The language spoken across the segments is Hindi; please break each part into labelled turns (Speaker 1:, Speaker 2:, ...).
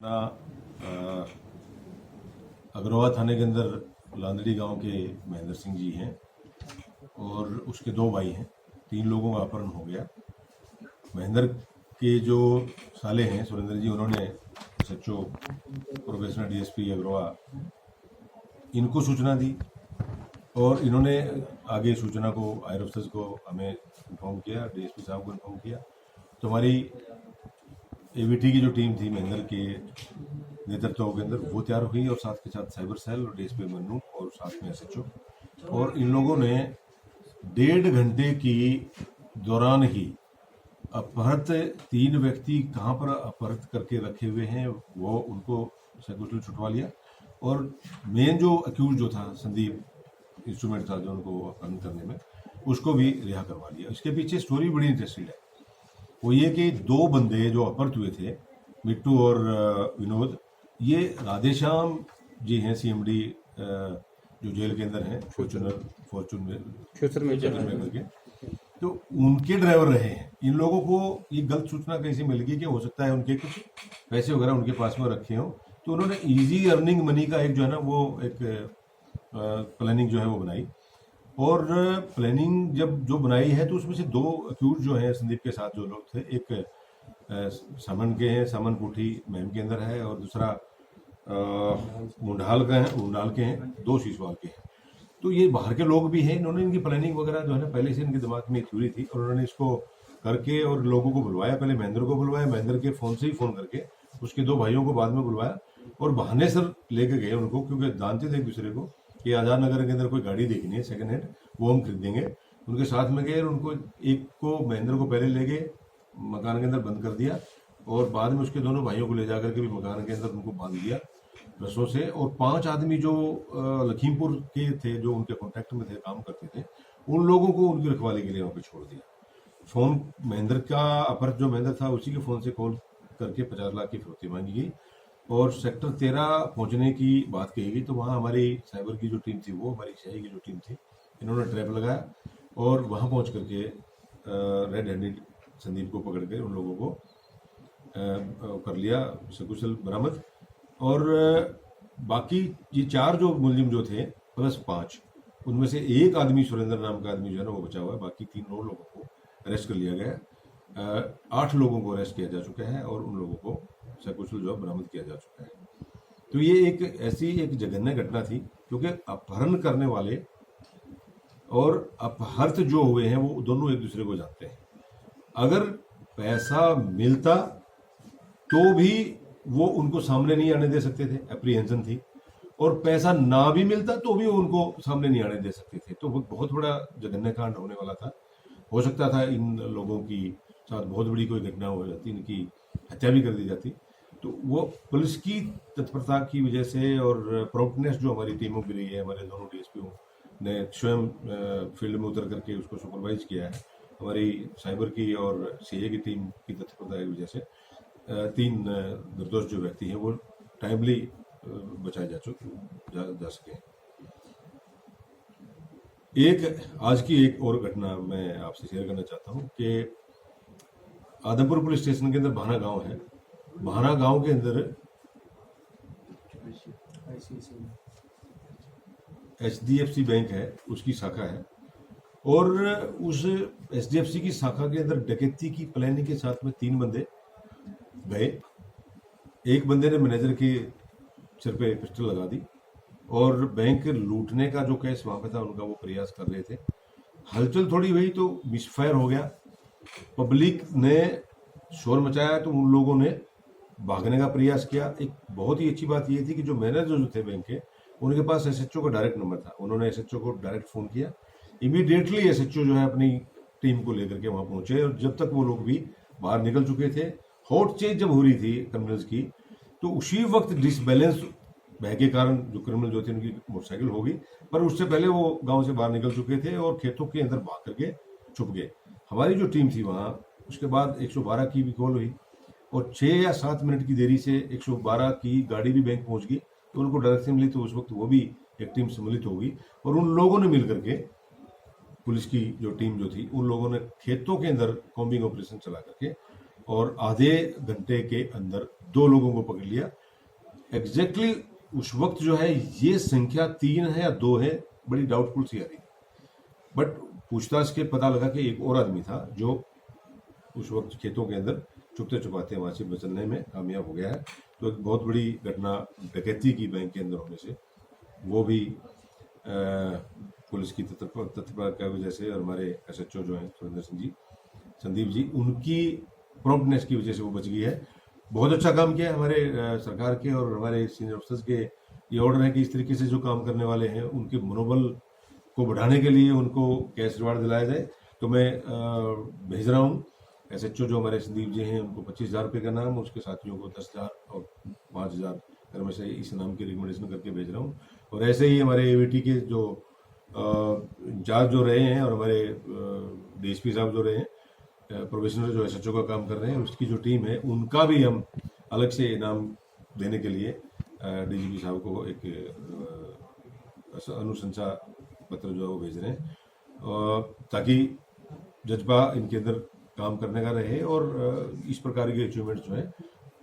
Speaker 1: ना अग्रवा थाने के अंदर लांदड़ी गांव के महेंद्र सिंह जी हैं और उसके दो भाई हैं। 3 लोगों का अपहरण हो गया। महेंद्र के जो साले हैं सुरेंद्र जी, उन्होंने एसएचओ प्रोफेशनल डीएसपी अग्रवा इनको सूचना दी और इन्होंने आगे सूचना को हायर ऑफिसर्स को हमें इन्फॉर्म किया, डीएसपी साहब को इन्फॉर्म किया। तो हमारी एवीटी की जो टीम थी महेंद्र के नेतृत्व के अंदर वो तैयार हुई और साथ के साथ साइबर सेल और डीएसपी मन्नू और साथ में एसएचओ, और इन लोगों ने 1.5 घंटे की दौरान ही अपहृत 3 व्यक्ति कहाँ पर अपहृत करके रखे हुए हैं वो उनको सकुशल छुटवा लिया। और मेन जो अक्यूज जो था संदीप इंस्ट्रूमेंट था जो उनको अपहरण करने में, उसको भी रिहा करवा लिया। इसके पीछे स्टोरी बड़ी इंटरेस्टिंग है। वो ये कि 2 बंदे जो अपहृत हुए थे, मिट्टू और विनोद, ये राधेश्याम जी हैं सीएमडी जो जेल के अंदर हैं, फॉर्चून में करके, तो उनके ड्राइवर रहे हैं। इन लोगों को ये गलत सूचना कहीं से मिल गई कि हो सकता है उनके कुछ पैसे वगैरह उनके पास में रखे हों, तो उन्होंने इजी अर्निंग मनी का एक जो है ना वो एक प्लानिंग जो है वो बनाई। और प्लानिंग जब जो बनाई है तो उसमें से 2 अक्यूज जो हैं संदीप के साथ जो लोग थे, एक सामन के हैं, सामन कोठी महम के अंदर है, और दूसरा मुंडाल के हैं, 2 शीशवाल के हैं। तो ये बाहर के लोग भी हैं। इन्होंने इनकी प्लानिंग वगैरह जो है ना पहले से इनके दिमाग में थ्योरी थी और उन्होंने इसको करके और लोगों को बुलवाया। पहले महेंद्र को बुलवाया, महेंद्र के फ़ोन से ही फ़ोन करके उसके 2 भाइयों को बाद में बुलवाया और बहाने सर लेके गए उनको, क्योंकि जानते थे एक दूसरे को कि आज़ाद नगर के अंदर कोई गाड़ी देखनी है सेकंड हैंड, वो हम खरीदेंगे। उनके साथ में गए और उनको एक को महेंद्र को पहले ले गए, मकान के अंदर बंद कर दिया और बाद में उसके दोनों भाइयों को ले जाकर के भी मकान के अंदर उनको बांध दिया रस्सों से। और 5 आदमी जो लखीमपुर के थे, जो उनके कॉन्टैक्ट में थे, काम करते थे, उन लोगों को उनकी रखवाली के लिए वहाँ पे छोड़ दिया। फ़ोन महेंद्र का अपहृत जो महेंद्र था उसी के फ़ोन से कॉल करके 50 लाख की फिरौती मांगी गई और सेक्टर 13 पहुंचने की बात कही गई। तो वहाँ हमारी साइबर की जो टीम थी, वो हमारी शाही की जो टीम थी, इन्होंने ट्रैप लगाया और वहाँ पहुँच करके रेड हैंडेड संदीप को पकड़ के उन लोगों को कर लिया सकुशल बरामद। और बाकी ये 4 जो मुलजिम जो थे प्लस 5, उनमें से एक आदमी सुरेंद्र नाम का आदमी जो है ना वो बचा हुआ है। बाकी 3 और लोगों को अरेस्ट कर लिया गया। 8 लोगों को अरेस्ट किया जा चुका है और उन लोगों को सकुशल जो बरामद किया जा चुका है। तो ये एक ऐसी एक जघन्य घटना थी, क्योंकि अपहरण करने वाले और अपहृत जो हुए हैं वो दोनों एक दूसरे को जानते हैं। अगर पैसा मिलता तो भी वो उनको सामने नहीं आने दे सकते थे, एप्रीहेंशन थी, और पैसा ना भी मिलता तो भी वो उनको सामने नहीं आने दे सकते थे। तो वो बहुत बड़ा जघन्य कांड होने वाला था। हो सकता था इन लोगों की साथ बहुत बड़ी कोई घटना हो जाती, इनकी हत्या भी कर दी जाती। तो वो पुलिस की तत्परता की वजह से और प्रॉम्प्टनेस जो हमारी टीमों की रही है, हमारे दोनों डीएसपीओ ने स्वयं फील्ड में उतर करके उसको सुपरवाइज किया है, हमारी साइबर की और सीए की टीम की तत्परता की वजह से 3 निर्दोष जो व्यक्ति हैं वो टाइमली बचाए जा सके। आज की एक और घटना मैं आपसे शेयर करना चाहता हूँ कि आदमपुर पुलिस स्टेशन के अंदर भाना गांव है। भाना गांव के अंदर HDFC बैंक है, उसकी शाखा है, और उस HDFC की शाखा के अंदर डकैती की प्लानिंग के साथ में 3 बंदे गए। एक बंदे ने मैनेजर के सिर पे पिस्टल लगा दी और बैंक लूटने का जो केस वहां पे था उनका वो प्रयास कर रहे थे। हलचल थोड़ी हुई तो मिसफायर हो गया, पब्लिक ने शोर मचाया तो उन लोगों ने भागने का प्रयास किया। एक बहुत ही अच्छी बात ये थी कि जो मैनेजर जो थे बैंक के, उनके पास एसएचओ का डायरेक्ट नंबर था। उन्होंने एसएचओ को डायरेक्ट फ़ोन किया। इमीडिएटली एसएचओ जो है अपनी टीम को लेकर के वहाँ पहुंचे और जब तक वो लोग भी बाहर निकल चुके थे, हॉट चेज जब हो रही थी क्रिमिनल्स की, तो उसी वक्त डिसबैलेंस भय के कारण जो क्रिमिनल जो थे उनकी मोटरसाइकिल हो गई, पर उससे पहले वो गांव से बाहर निकल चुके थे और खेतों के अंदर भाग करके छुप गए। हमारी जो टीम थी वहाँ, उसके बाद 112 की भी कॉल हुई और 6 या 7 मिनट की देरी से 112 की गाड़ी भी बैंक पहुँच गई। तो उनको डायरेक्शन मिली तो उस वक्त वो भी एक टीम सम्मिलित हो गई और उन लोगों ने मिल करके, पुलिस की जो टीम जो थी, उन लोगों ने खेतों के अंदर कॉम्बिंग ऑपरेशन चला करके और आधे घंटे के अंदर 2 लोगों को पकड़ लिया। एग्जैक्टली उस वक्त जो है ये संख्या 3 है या 2 है, बड़ी डाउटफुल सी आ रही, बट पूछताछ के पता लगा कि एक और आदमी था जो उस वक्त खेतों के अंदर छुपते छुपाते वहां से बचने में कामयाब हो गया है। तो एक बहुत बड़ी घटना डकैती की बैंक के अंदर होने से वो भी पुलिस की तत्परता की वजह से, और हमारे SHO जो हैं संदीप जी, उनकी प्रॉम्प्टनेस की वजह से वो बच गई है। बहुत अच्छा काम किया है हमारे सरकार के और हमारे सीनियर अफसर्स के। ये ऑर्डर है कि इस तरीके से जो काम करने वाले हैं उनके मनोबल को बढ़ाने के लिए उनको कैश रिवार्ड दिलाया जाए। तो मैं भेज रहा हूँ SHO जो हमारे संदीप जी हैं उनको 25,000 रुपये का नाम, उसके साथियों को 10,000 और 5,000 मैं से इस नाम की रिकमेंडेशन करके भेज रहा हूँ। और ऐसे ही हमारे AVT के जो इंचार्ज जो रहे हैं और हमारे DSP साहब जो रहे हैं, प्रोफेशनल जो SHO का काम कर रहे हैं, उसकी जो टीम है उनका भी हम अलग से इनाम देने के लिए DGP साहब को एक अनुशंसा पत्र जो है वो भेज रहे हैं, ताकि जज्बा इनके अंदर काम करने का रहे और इस प्रकार के अचीवमेंट जो है,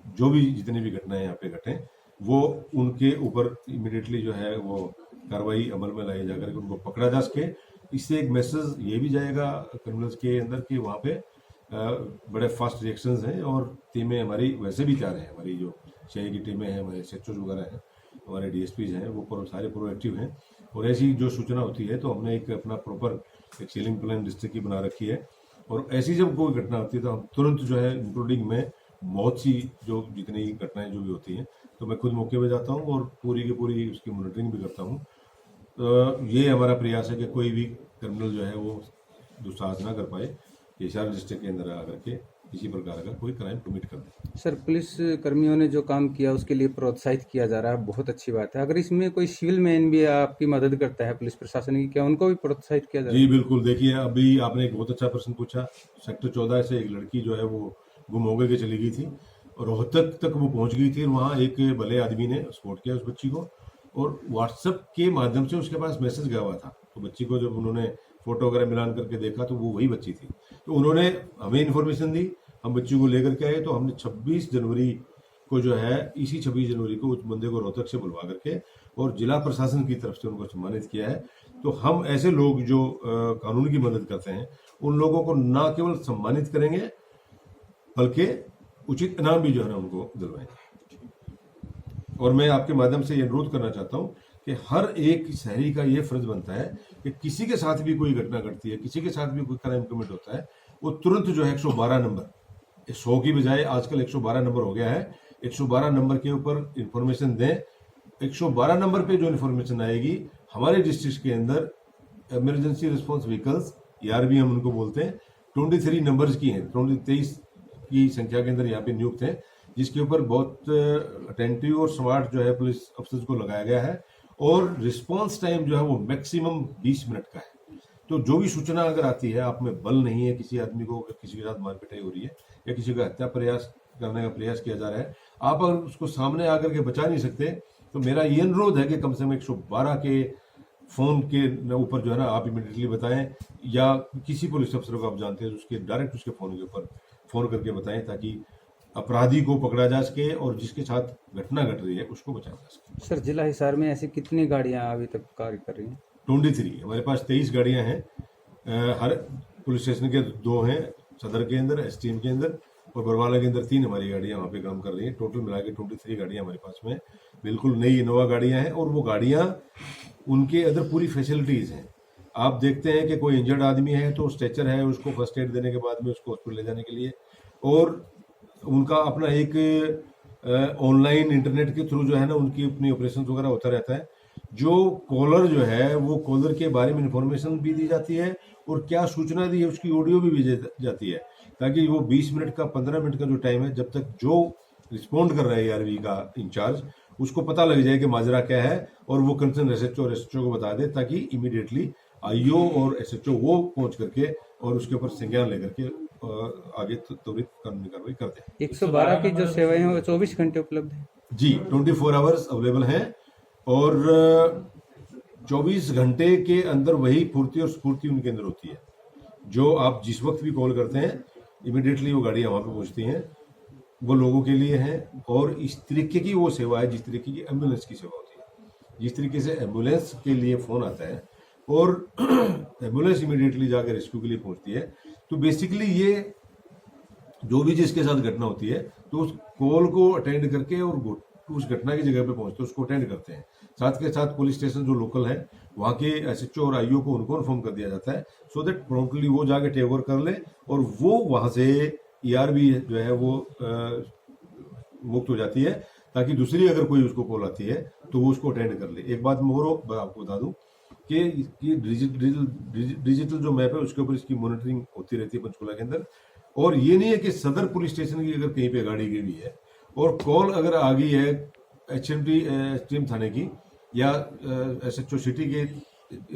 Speaker 1: जो भी जितनी भी घटनाएं यहाँ पे घटें, वो उनके ऊपर इमीडिएटली जो है वो कार्रवाई अमल में लाई जाकर के उनको पकड़ा जा सके। इससे एक मैसेज ये भी जाएगा क्रिमिनल्स के अंदर कि वहाँ पे बड़े फास्ट रिएक्शंस हैं और टीमें हमारी वैसे भी तैयार हैं। हमारी जो शहर की टीमें हैं, हमारे SHO वगैरह हैं, हमारे DSPs हैं, वो सारे प्रोएक्टिव हैं। और ऐसी जो सूचना होती है तो हमने एक अपना प्रॉपर एक सेलिंग प्लान डिस्ट्रिक्ट की बना रखी है, और ऐसी जब कोई घटना होती है तो हम तुरंत जो है, इंक्लूडिंग में बहुत सी जो जितनी घटनाएं जो भी होती हैं, तो मैं खुद मौके पे जाता हूं और पूरी की पूरी उसकी मॉनिटरिंग भी करता हूं। तो ये हमारा प्रयास है कि कोई भी क्रिमिनल जो है वो दुस्साहस ना कर पाए हिसार डिस्ट्रिक्ट के अंदर आकर के किसी प्रकार का कोई क्राइम कमिट कर दे।
Speaker 2: सर, पुलिस कर्मियों ने जो काम किया उसके लिए प्रोत्साहित किया जा रहा है, बहुत अच्छी बात है। अगर इसमें कोई सिविल मैन भी आपकी मदद करता है पुलिस प्रशासन की, क्या उनको भी प्रोत्साहित किया जा रहा है?
Speaker 1: जी बिल्कुल। देखिए, अभी आपने एक बहुत अच्छा प्रश्न पूछा। सेक्टर 14 से एक लड़की जो है वो गुम हो गई, चली गई थी और रोहतक तक वो पहुंच गई थी। वहाँ एक भले आदमी ने सपोर्ट किया उस बच्ची को, और व्हाट्सएप के माध्यम से उसके पास मैसेज गया हुआ था। तो बच्ची को जब उन्होंने फोटो वगैरह मिलान करके देखा तो वो वही बच्ची थी। तो उन्होंने हमें इन्फॉर्मेशन दी, हम बच्ची को लेकर के आए। तो हमने 26 जनवरी को जो है, इसी 26 जनवरी को उस बंदे को रोहतक से बुलवा करके और जिला प्रशासन की तरफ से उनको सम्मानित किया है। तो हम ऐसे लोग जो कानून की मदद करते हैं उन लोगों को न केवल सम्मानित करेंगे बल्कि उचित इनाम भी जो है ना उनको दिलवाएंगे। और मैं आपके माध्यम से ये अनुरोध करना चाहता हूं कि हर एक शहरी का ये फर्ज बनता है कि किसी के साथ भी कोई घटना घटती है, किसी के साथ भी कोई क्राइम कमिट होता है, वो तुरंत जो है 112 नंबर, 100 की बजाय आजकल 112 नंबर हो गया है, 112 नंबर के ऊपर इंफॉर्मेशन दें। 112 नंबर पे जो इन्फॉर्मेशन आएगी, हमारे डिस्ट्रिक्ट के अंदर इमरजेंसी रिस्पॉन्स व्हीकल्स, ERV हम उनको बोलते हैं, 23 नंबर्स की हैं, 23 की संख्या के अंदर यहाँ पे नियुक्त हैं, जिसके ऊपर बहुत अटेंटिव और स्मार्ट जो है पुलिस अफसर्स को लगाया गया है। और रिस्पांस टाइम जो है वो मैक्सिमम 20 मिनट का है। तो जो भी सूचना अगर आती है, आप में बल नहीं है, किसी आदमी को किसी के साथ मारपिटाई हो रही है या किसी का हत्या प्रयास करने का प्रयास किया जा रहा है, आप अगर उसको सामने आकर के बचा नहीं सकते, तो मेरा ये अनुरोध है कि कम से कम 112 के फोन के ऊपर जो है ना आप इमीडिएटली बताएं, या किसी पुलिस अफसर को आप जानते हैं उसके डायरेक्ट उसके फोन के ऊपर फोन करके बताएं, ताकि अपराधी को पकड़ा जा सके और जिसके साथ घटना घट रही है उसको बचाया जा सके।
Speaker 2: सर, जिला हिसार में ऐसी कितनी गाड़ियां अभी तक कार्य कर रही हैं?
Speaker 1: 23 हमारे पास 23 गाड़ियां हैं। हर पुलिस स्टेशन के 2 हैं, सदर के अंदर, STM के अंदर, और बरवाला के अंदर 3 हमारी गाड़ियां वहाँ पे काम कर रही हैं। टोटल मिला के 23 गाड़ियां हमारे पास में बिल्कुल नई इनोवा गाड़ियां हैं, और वो गाड़ियां उनके अंदर पूरी फैसिलिटीज हैं। आप देखते हैं कि कोई इंजर्ड आदमी है तो स्ट्रेचर है, उसको फर्स्ट एड देने के बाद में उसको हॉस्पिटल ले जाने के लिए, और उनका अपना एक ऑनलाइन इंटरनेट के थ्रू जो है ना उनकी अपनी ऑपरेशन वगैरह होता रहता है। जो कॉलर जो है वो कॉलर के बारे में इंफॉर्मेशन भी दी जाती है, और क्या सूचना दी है उसकी ऑडियो भी भेजी जाती है, ताकि वो 20 मिनट का 15 मिनट का जो टाइम है, जब तक जो रिस्पॉन्ड कर रहा है ERV का इंचार्ज, उसको पता लग जाए कि माजरा क्या है, और वो कंसर्न SHO को बता दे, ताकि इमीडिएटली IO और SHO वो पहुंच करके और उसके ऊपर संज्ञान लेकर के आगे त्वरित कानूनी कार्रवाई करते हैं।
Speaker 2: 112 की जो सेवाएं हैं वो 24 घंटे उपलब्ध है
Speaker 1: जी, 24 आवर्स अवेलेबल हैं, और 24 घंटे के अंदर वही फुर्ती और स्फूर्ति उनके अंदर होती है। जो आप जिस वक्त भी कॉल करते हैं, इमिडिएटली वो गाड़ियाँ वहाँ पे पहुँचती हैं, वो लोगों के लिए हैं। और इस तरीके की वो सेवा है जिस तरीके की एम्बुलेंस की सेवा होती है। जिस तरीके से एम्बुलेंस के लिए फ़ोन आता है और एम्बुलेंस इमिडिएटली जाकर रेस्क्यू के लिए पहुंचती है, तो बेसिकली ये जो भी जिसके साथ घटना होती है तो उस कॉल को अटेंड करके और उस घटना की जगह पे पहुंचते उसको अटेंड करते हैं। साथ के साथ पुलिस स्टेशन जो लोकल है वहाँ के एसएचओ और आईओ को उनको इन्फॉर्म कर दिया जाता है, सो दैट प्रॉम्प्टली वो जाके टेक ओवर कर ले और वो वहाँ से ईआरबी जो है वो मुक्त हो जाती है, ताकि दूसरी अगर कोई उसको कॉल आती है तो वो उसको अटेंड कर ले। एक बात मोर आपको बता दूं कि डिजिटल जो मैप है उसके ऊपर इसकी मॉनिटरिंग होती रहती है पंचकुला के अंदर। और ये नहीं है कि सदर पुलिस स्टेशन की अगर कहीं पे गाड़ी गई हुई है और कॉल अगर आ गई है एचटीएम थाने की या एसएचओ सिटी के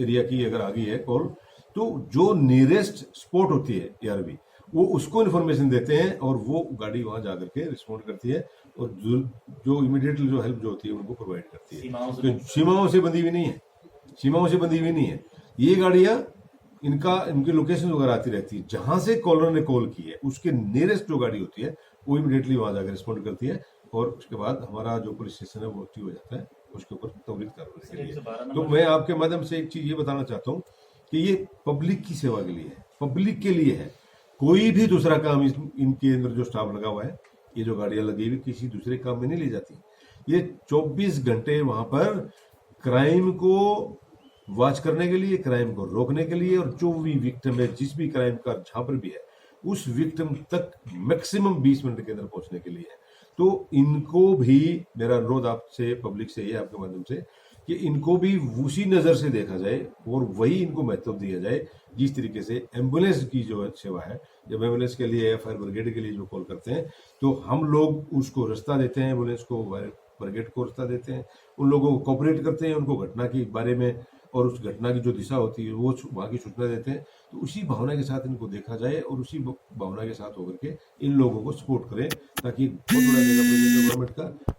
Speaker 1: एरिया की अगर आ गई है कॉल, तो जो नियरेस्ट स्पॉट होती है ईआरबी वो उसको इन्फॉर्मेशन देते हैं और वो गाड़ी वहां जाकर के रिस्पॉन्ड करती है और जो इमीडिएटली जो हेल्प जो होती है उनको प्रोवाइड करती है। तो सीमाओं से बंधी हुई नहीं है, सीमाओं से बंधी हुई नहीं है ये गाड़ियां। इनकी लोकेशन वगैरह आती रहती है, जहां से कॉलर ने कॉल की है उसके नियरेस्ट जो गाड़ी होती है वो इमीडिएटली वहां जाकर रिस्पॉन्ड करती है और उसके बाद हमारा जो पुलिस स्टेशन है वो एक्टिव हो जाता है उसके ऊपर त्वरित कार्रवाई के लिए। तो मैं आपके माध्यम से एक चीज ये बताना चाहता हूँ कि ये पब्लिक की सेवा के लिए है, पब्लिक के लिए है। कोई भी दूसरा काम इनके अंदर जो स्टाफ लगा हुआ है, ये जो गाड़ियां लगी हुई किसी दूसरे काम में नहीं ले जाती। ये 24 घंटे वहां पर क्राइम को वॉच करने के लिए, क्राइम को रोकने के लिए, और जो भी विक्टिम है जिस भी क्राइम का जहां पर भी है उस विक्टिम तक मैक्सिमम 20 मिनट के अंदर पहुंचने के लिए है। तो इनको भी मेरा अनुरोध आपसे, पब्लिक से, ये आपके माध्यम से, कि इनको भी उसी नजर से देखा जाए और वही इनको महत्व दिया जाए जिस तरीके से एम्बुलेंस की जो सेवा है। जब एम्बुलेंस के लिए या फायर ब्रिगेड के लिए जो कॉल करते हैं तो हम लोग उसको रास्ता देते हैं, एम्बुलेंस को, फायर ब्रिगेड को रास्ता देते हैं, उन लोगों को कोऑपरेट करते हैं, उनको घटना के बारे में और उस घटना की जो दिशा होती है वो वहाँ की सूचना देते हैं। तो उसी भावना के साथ इनको देखा जाए और उसी भावना के साथ होकर के इन लोगों को सपोर्ट करें, ताकि बहुत बड़ा गवर्नमेंट का